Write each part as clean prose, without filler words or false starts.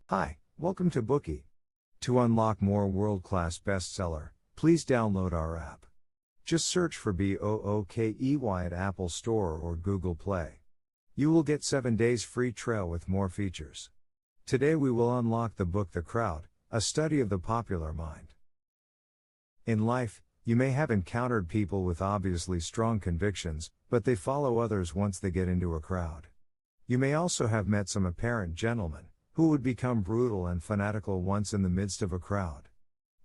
Hi, welcome to Bookie. To unlock more world-class bestseller, please download our app. Just search for BOOKEY at Apple Store or Google Play. You will get 7 days free trial with more features. Today we will unlock the book The Crowd, a study of the popular mind. In life, you may have encountered people with obviously strong convictions, but they follow others once they get into a crowd. You may also have met some apparent gentlemen, who would become brutal and fanatical once in the midst of a crowd.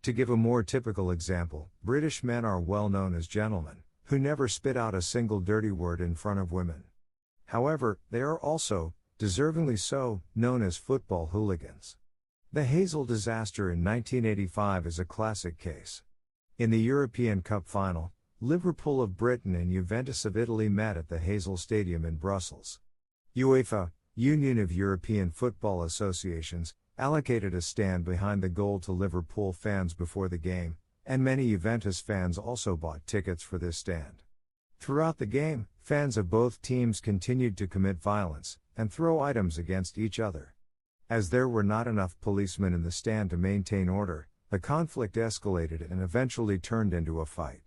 To give a more typical example, British men are well known as gentlemen, who never spit out a single dirty word in front of women. However, they are also, deservingly so, known as football hooligans. The Heysel Disaster in 1985 is a classic case. In the European Cup final, Liverpool of Britain and Juventus of Italy met at the Heysel Stadium in Brussels. UEFA, Union of European Football Associations, allocated a stand behind the goal to Liverpool fans before the game, and many Juventus fans also bought tickets for this stand. Throughout the game, fans of both teams continued to commit violence and throw items against each other. As there were not enough policemen in the stand to maintain order, the conflict escalated and eventually turned into a fight.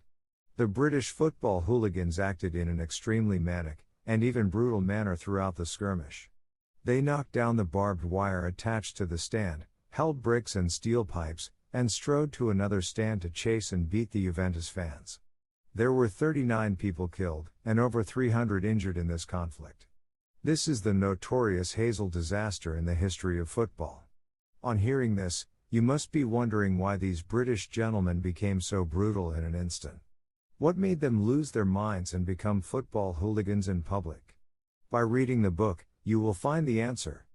The British football hooligans acted in an extremely manic and even brutal manner throughout the skirmish. They knocked down the barbed wire attached to the stand, held bricks and steel pipes, and strode to another stand to chase and beat the Juventus fans. There were 39 people killed, and over 300 injured in this conflict. This is the notorious Heysel Disaster in the history of football. On hearing this, you must be wondering why these British gentlemen became so brutal in an instant. What made them lose their minds and become football hooligans in public? By reading the book, you will find the answer.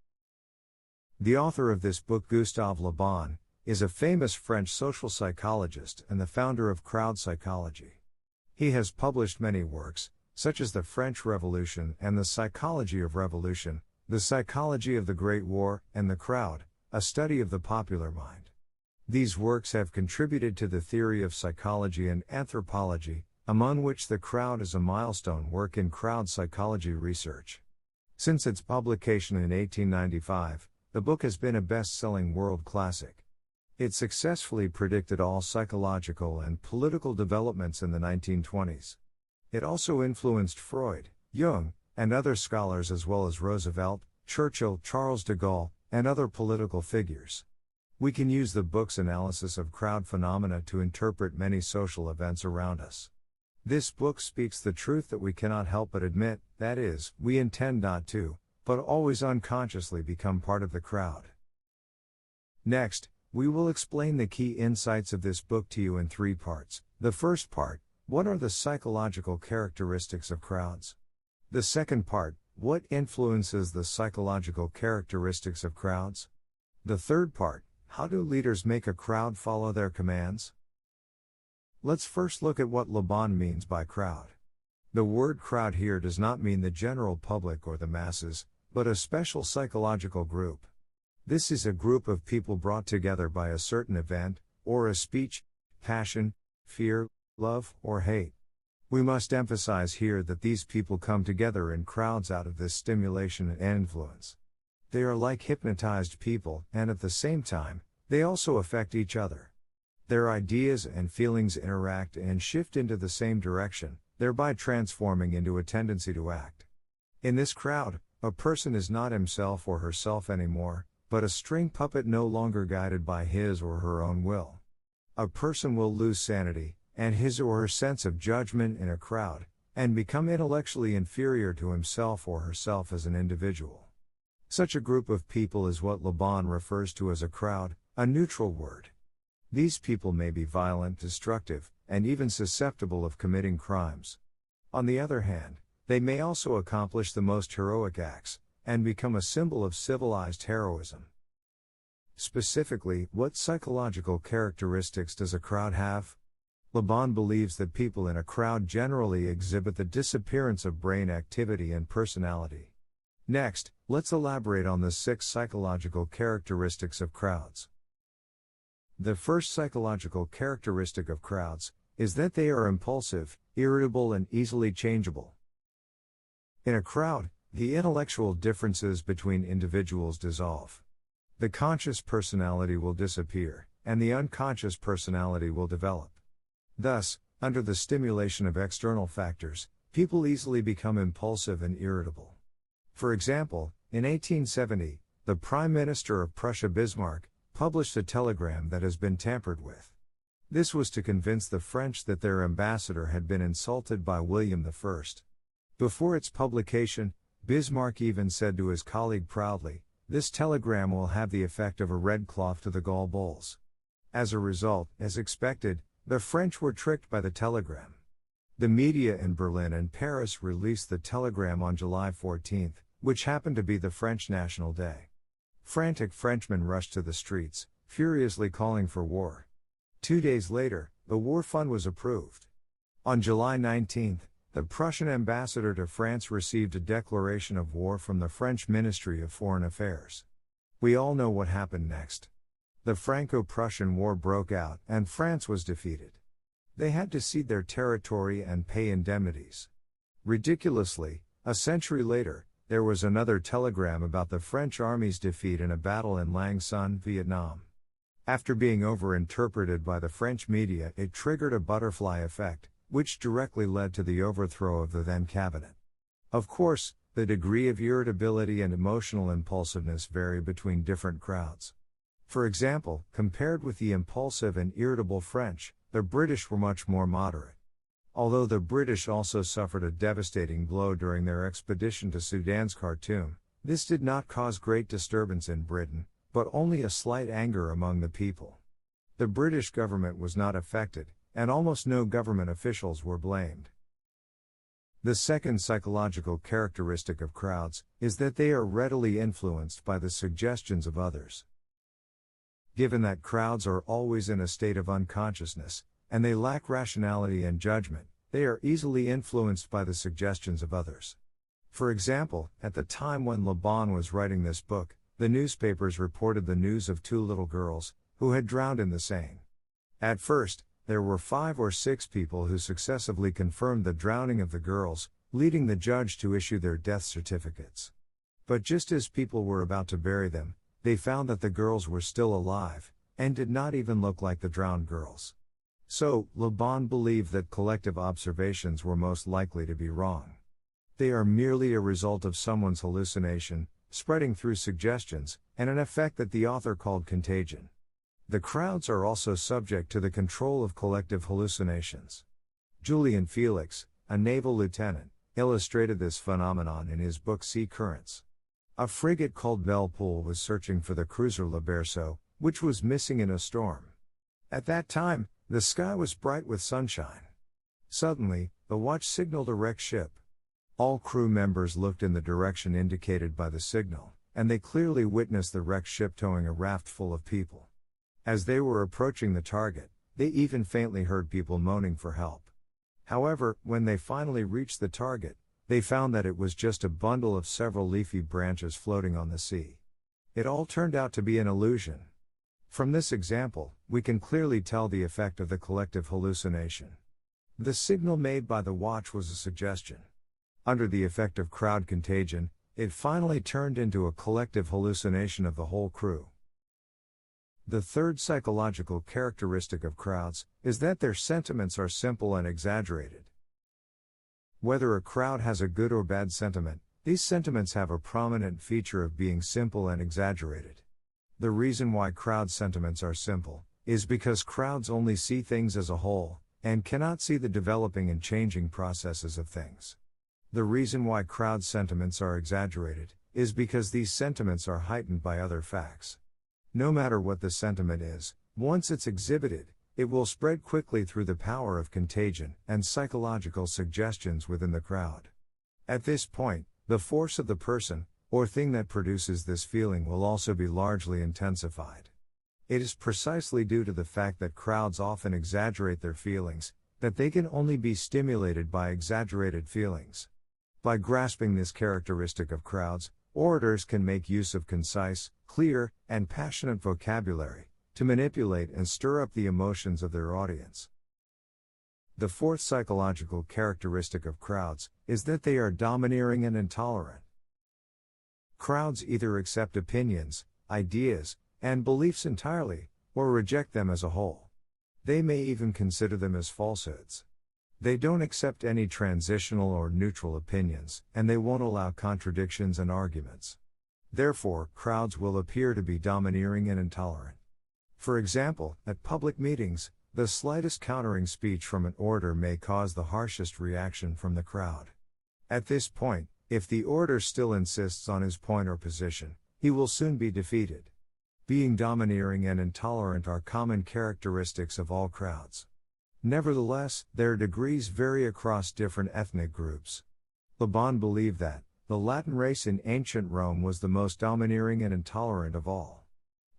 The author of this book, Gustave Lebon, is a famous French social psychologist and the founder of crowd psychology. He has published many works, such as The French Revolution and The Psychology of Revolution, The Psychology of the Great War, and The Crowd, a study of the popular mind. These works have contributed to the theory of psychology and anthropology, among which The Crowd is a milestone work in crowd psychology research. Since its publication in 1895, the book has been a best-selling world classic. It successfully predicted all psychological and political developments in the 1920s. It also influenced Freud, Jung, and other scholars as well as Roosevelt, Churchill, Charles de Gaulle, and other political figures. We can use the book's analysis of crowd phenomena to interpret many social events around us. This book speaks the truth that we cannot help but admit, that is, we intend not to, but always unconsciously become part of the crowd. Next, we will explain the key insights of this book to you in 3 parts. The first part, what are the psychological characteristics of crowds? The second part, what influences the psychological characteristics of crowds? The third part, how do leaders make a crowd follow their commands? Let's first look at what Lebon means by crowd. The word crowd here does not mean the general public or the masses, but a special psychological group. This is a group of people brought together by a certain event, or a speech, passion, fear, love, or hate. We must emphasize here that these people come together in crowds out of this stimulation and influence. They are like hypnotized people, and at the same time, they also affect each other. Their ideas and feelings interact and shift into the same direction, thereby transforming into a tendency to act. In this crowd, a person is not himself or herself anymore, but a string puppet no longer guided by his or her own will. A person will lose sanity, and his or her sense of judgment in a crowd, and become intellectually inferior to himself or herself as an individual. Such a group of people is what Lebon refers to as a crowd, a neutral word. These people may be violent, destructive, and even susceptible of committing crimes. On the other hand, they may also accomplish the most heroic acts, and become a symbol of civilized heroism. Specifically, what psychological characteristics does a crowd have? Lebon believes that people in a crowd generally exhibit the disappearance of brain activity and personality. Next, let's elaborate on the 6 psychological characteristics of crowds. The first psychological characteristic of crowds is that they are impulsive, irritable, and easily changeable. In a crowd, The intellectual differences between individuals dissolve. The conscious personality will disappear, and the unconscious personality will develop. Thus, under the stimulation of external factors, people easily become impulsive and irritable. For example, in 1870, the Prime Minister of Prussia Bismarck published a telegram that has been tampered with. This was to convince the French that their ambassador had been insulted by William I. Before its publication, Bismarck even said to his colleague proudly, "This telegram will have the effect of a red cloth to the gall bulls." As a result, as expected, the French were tricked by the telegram. The media in Berlin and Paris released the telegram on July 14, which happened to be the French National Day. Frantic Frenchmen rushed to the streets, furiously calling for war. 2 days later, the war fund was approved. On July 19, the Prussian ambassador to France received a declaration of war from the French Ministry of Foreign Affairs. We all know what happened next. The Franco-Prussian War broke out, and France was defeated. They had to cede their territory and pay indemnities. Ridiculously, a century later, there was another telegram about the French army's defeat in a battle in Lang Son, Vietnam. After being overinterpreted by the French media, it triggered a butterfly effect, which directly led to the overthrow of the then cabinet. Of course, the degree of irritability and emotional impulsiveness vary between different crowds. For example, compared with the impulsive and irritable French, the British were much more moderate. Although the British also suffered a devastating blow during their expedition to Sudan's Khartoum, this did not cause great disturbance in Britain, but only a slight anger among the people. The British government was not affected, and almost no government officials were blamed. The second psychological characteristic of crowds is that they are readily influenced by the suggestions of others. Given that crowds are always in a state of unconsciousness, and they lack rationality and judgment, they are easily influenced by the suggestions of others. For example, at the time when Lebon was writing this book, the newspapers reported the news of 2 little girls, who had drowned in the Seine. At first, there were 5 or 6 people who successively confirmed the drowning of the girls, leading the judge to issue their death certificates. But just as people were about to bury them, they found that the girls were still alive, and did not even look like the drowned girls. So, Lebon believed that collective observations were most likely to be wrong. They are merely a result of someone's hallucination, spreading through suggestions, and an effect that the author called contagion. The crowds are also subject to the control of collective hallucinations. Julian Felix, a naval lieutenant, illustrated this phenomenon in his book Sea Currents. A frigate called Liverpool was searching for the cruiser Le Berceau, which was missing in a storm. At that time, the sky was bright with sunshine. Suddenly, the watch signaled a wrecked ship. All crew members looked in the direction indicated by the signal, and they clearly witnessed the wrecked ship towing a raft full of people. As they were approaching the target, they even faintly heard people moaning for help. However, when they finally reached the target, they found that it was just a bundle of several leafy branches floating on the sea. It all turned out to be an illusion. From this example, we can clearly tell the effect of the collective hallucination. The signal made by the watch was a suggestion. Under the effect of crowd contagion, it finally turned into a collective hallucination of the whole crew. The third psychological characteristic of crowds is that their sentiments are simple and exaggerated. Whether a crowd has a good or bad sentiment, these sentiments have a prominent feature of being simple and exaggerated. The reason why crowd sentiments are simple is because crowds only see things as a whole, and cannot see the developing and changing processes of things. The reason why crowd sentiments are exaggerated is because these sentiments are heightened by other facts. No matter what the sentiment is, once it's exhibited, it will spread quickly through the power of contagion and psychological suggestions within the crowd. At this point, the force of the person, or thing that produces this feeling will also be largely intensified. It is precisely due to the fact that crowds often exaggerate their feelings, that they can only be stimulated by exaggerated feelings. By grasping this characteristic of crowds, orators can make use of concise, clear, and passionate vocabulary, to manipulate and stir up the emotions of their audience. The fourth psychological characteristic of crowds is that they are domineering and intolerant. Crowds either accept opinions, ideas, and beliefs entirely, or reject them as a whole. They may even consider them as falsehoods. They don't accept any transitional or neutral opinions, and they won't allow contradictions and arguments. Therefore, crowds will appear to be domineering and intolerant. For example, at public meetings, the slightest countering speech from an orator may cause the harshest reaction from the crowd. At this point, if the orator still insists on his point or position, he will soon be defeated. Being domineering and intolerant are common characteristics of all crowds. Nevertheless, their degrees vary across different ethnic groups. Lebon believed that the Latin race in ancient Rome was the most domineering and intolerant of all.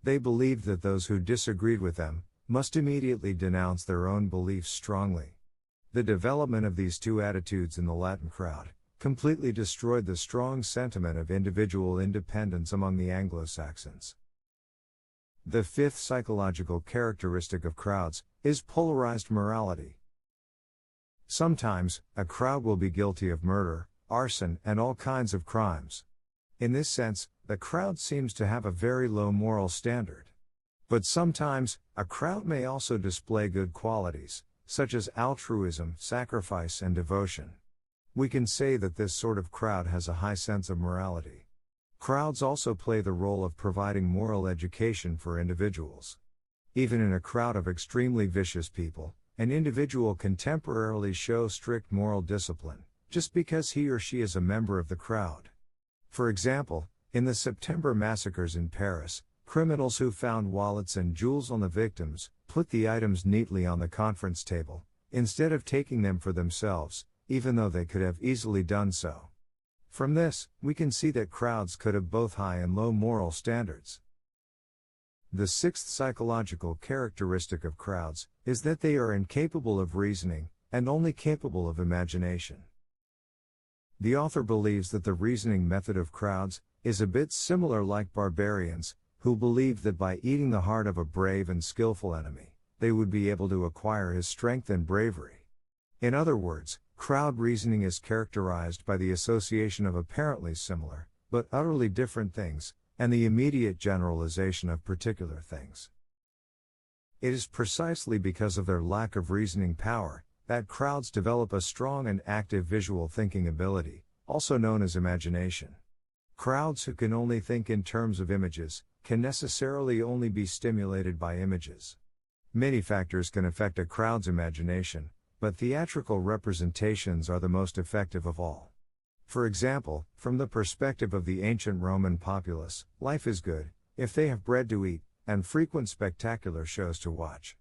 They believed that those who disagreed with them must immediately denounce their own beliefs strongly. The development of these two attitudes in the Latin crowd completely destroyed the strong sentiment of individual independence among the Anglo-Saxons. The fifth psychological characteristic of crowds is polarized morality. Sometimes, a crowd will be guilty of murder, arson, and all kinds of crimes. In this sense, the crowd seems to have a very low moral standard. But sometimes, a crowd may also display good qualities, such as altruism, sacrifice, and devotion. We can say that this sort of crowd has a high sense of morality. Crowds also play the role of providing moral education for individuals. Even in a crowd of extremely vicious people, an individual can temporarily show strict moral discipline, just because he or she is a member of the crowd. For example, in the September massacres in Paris, criminals who found wallets and jewels on the victims put the items neatly on the conference table, instead of taking them for themselves, even though they could have easily done so. From this, we can see that crowds could have both high and low moral standards. The sixth psychological characteristic of crowds is that they are incapable of reasoning, and only capable of imagination. The author believes that the reasoning method of crowds is a bit similar like barbarians, who believed that by eating the heart of a brave and skillful enemy, they would be able to acquire his strength and bravery. In other words, crowd reasoning is characterized by the association of apparently similar, but utterly different things, and the immediate generalization of particular things. It is precisely because of their lack of reasoning power that crowds develop a strong and active visual thinking ability, also known as imagination. Crowds who can only think in terms of images can necessarily only be stimulated by images. Many factors can affect a crowd's imagination, but theatrical representations are the most effective of all. For example, from the perspective of the ancient Roman populace, life is good if they have bread to eat and frequent spectacular shows to watch.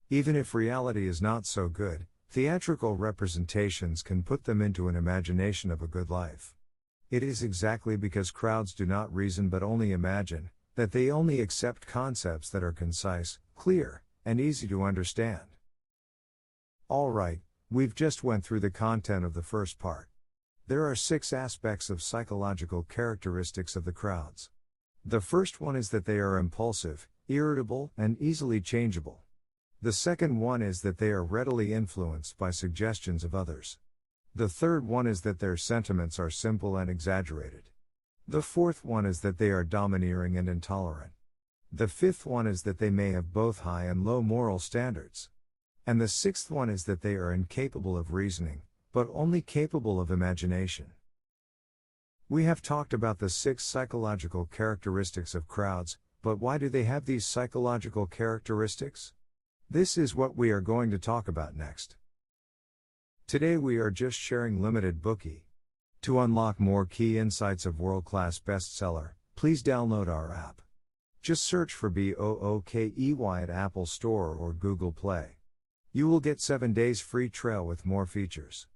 Even if reality is not so good, theatrical representations can put them into an imagination of a good life. It is exactly because crowds do not reason but only imagine, that they only accept concepts that are concise, clear, and easy to understand. Alright, we've just went through the content of the first part. There are 6 aspects of psychological characteristics of the crowds. The first one is that they are impulsive, irritable, and easily changeable. The second one is that they are readily influenced by suggestions of others. The third one is that their sentiments are simple and exaggerated. The fourth one is that they are domineering and intolerant. The fifth one is that they may have both high and low moral standards. And the sixth one is that they are incapable of reasoning, but only capable of imagination. We have talked about the 6 psychological characteristics of crowds, but why do they have these psychological characteristics? This is what we are going to talk about next. Today we are just sharing limited Bookie. To unlock more key insights of world-class bestseller, please download our app. Just search for BOOKEY at Apple Store or Google Play. You will get 7 days free trial with more features.